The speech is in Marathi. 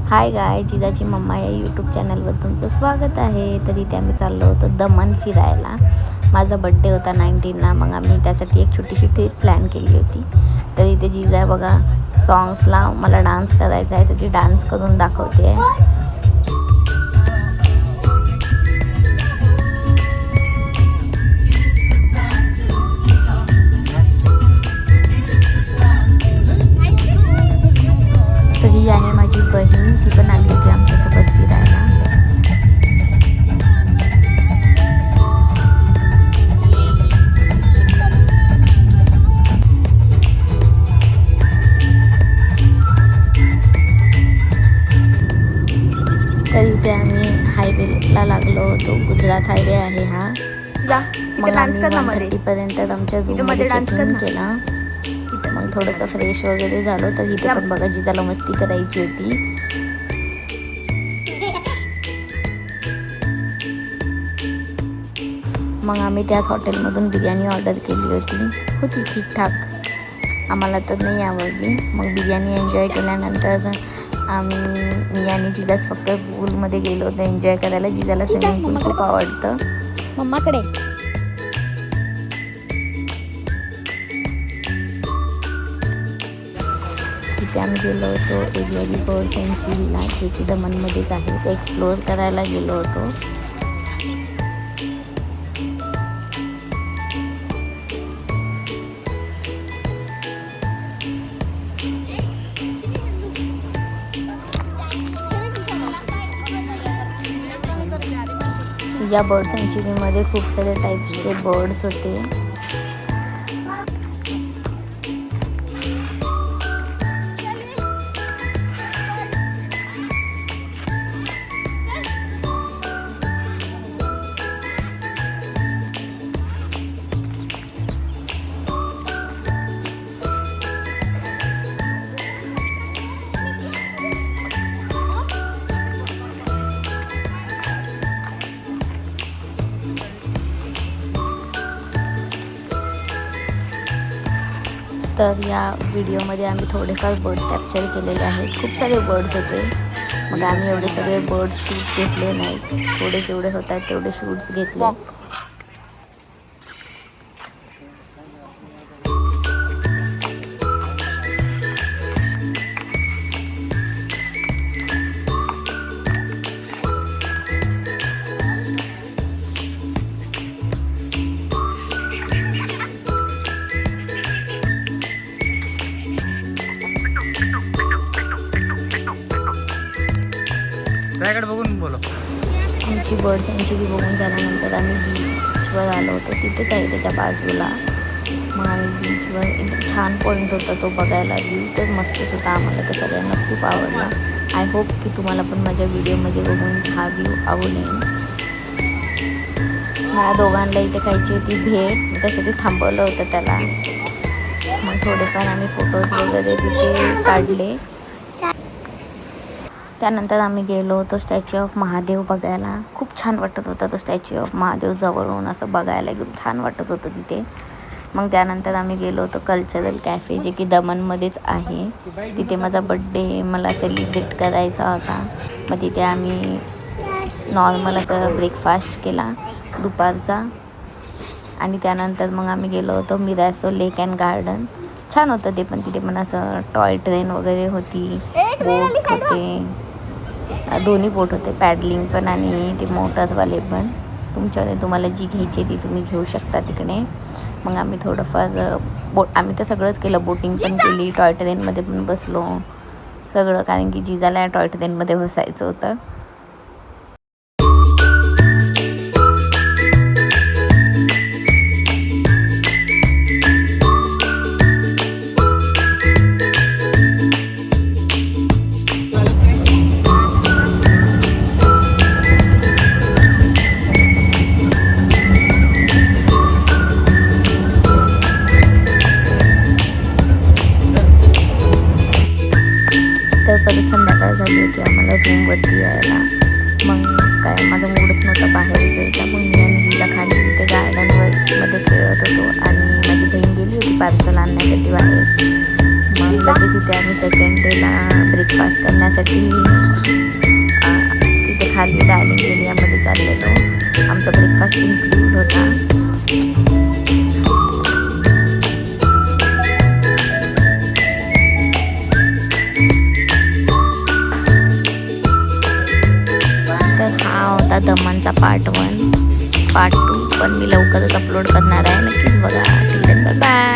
हाय गाय, जिजाची मम्मा या यूट्यूब चॅनलवर तुमचं स्वागत आहे. तर इथे आम्ही चाललो होतो दमण फिरायला. माझा बड्डे होता 19ला. मग आम्ही त्यासाठी एक छोटीशी ट्रिप प्लॅन केली होती. तर इथे जिजा बघा सॉंग्सला मला डान्स करायचा आहे, तर ती डान्स करून दाखवते आहे. तर ही आहे माझी बहीण, ती पण आली होती आमच्यासोबत फिरायला. तर इथे आम्ही हायवेला लागलो होतो. गुजरात हायवे आहे हा. मग आम्ही 1:30पर्यंत आमच्या रूममध्ये चेक इन केला. मग थोडंसं फ्रेश वगैरे झालो. तर इथे पण बघा जिजाला मस्ती करायची होती. मग आम्ही त्याच हॉटेलमधून बिर्याणी ऑर्डर केली होती ठीकठाक. आम्हाला तर नाही आवडली. मग बिर्याणी एन्जॉय केल्यानंतर मी आणि जिजाच फक्त पूलमध्ये गेलो होतो एन्जॉय करायला. जिजाला स्विमिंग पूल खूप आवडतं. मम्माकडे तिथे आम्ही गेलो होतो एरिया फोर्ट सेंचुरीला, जे की दमणमध्येच आहे. ते एक्सप्लोअर करायला गेलो होतो. या बर्ड सँच्युरीमध्ये खूप सारे टाईप्सचे बर्ड्स होते. तर या व्हिडिओमध्ये आम्ही थोडेफार बर्ड्स कॅप्चर केलेले आहेत. खूप सारे बर्ड्स होते. मग आम्ही एवढे सगळे बर्ड्स शूट घेतले नाहीत. थोडे जेवढे होतात तेवढे शूट्स घेतले. बघून बोलो. आमची बर्ड सँच्युरी बघून झाल्यानंतर आम्ही बीचवर आलो होतो. तिथेच आहे त्याच्या बाजूला. मग आम्ही बीचवर एकदम छान पॉईंट होता तो बघायला. व्यू तर मस्तच होता. आम्हाला तर सगळ्यांना खूप आवडला. आय होप की तुम्हाला पण माझ्या व्हिडिओमध्ये बघून हा व्यू आवडेल. मला दोघांना इथे खायची होती भेळ. मी त्यासाठी थांबवलं होतं त्याला. मग थोडेफार आम्ही फोटोज वगैरे तिथे काढले. त्यानंतर आम्ही गेलो होतो स्टॅच्यू ऑफ महादेव बघायला. खूप छान वाटत होता तो स्टॅच्यू ऑफ महादेव जवळून असं बघायला एकदम छान वाटत होतं तिथे. मग त्यानंतर आम्ही गेलो होतो कल्चरल कॅफे, जे की दमणमध्येच आहे. तिथे माझा बड्डे मला सेलिब्रेट करायचा होता. मग तिथे आम्ही नॉर्मल असं ब्रेकफास्ट केला दुपारचा. आणि त्यानंतर मग आम्ही गेलो होतो मिरासो लेक अँड गार्डन. छान होतं ते पण. तिथे पण असं टॉय ट्रेन वगैरे होती, बोट होते, दोन्ही बोट होते, पॅडलिंग पण आणि ते मोटरवाले पण. तुम्हाला जी घ्यायची ती तुम्ही घेऊ शकता तिकडे. मग आम्ही थोडंफार आम्ही तर सगळंच केलं. बोटिंग पण केली, टॉय ट्रेनमध्ये पण बसलो सगळं, कारण की जिजाला टॉय ट्रेनमध्ये बसायचं होतं. तर परत संध्याकाळ झाली होती आम्हाला रूमवरती यायला. मग काय माझा मूडच नव्हता बाहेर जायचा. मग मी आणि जिला खाली इथे गार्डनमध्ये खेळत होतो आणि माझी बहीण गेली होती पार्सल आणण्यासाठी बाहेर. मग लगेच इथे आम्ही सेकंड डेला ब्रेकफास्ट करण्यासाठी खाली डायनिंग एरियामध्ये चाललेलो. आमचा ब्रेकफास्ट इन्क्लूड होता. तर हा होता दमनचा पार्ट 1. पार्ट 2 पण मी लवकरच अपलोड करणार आहे. नक्कीच बघा. Till then bye bye.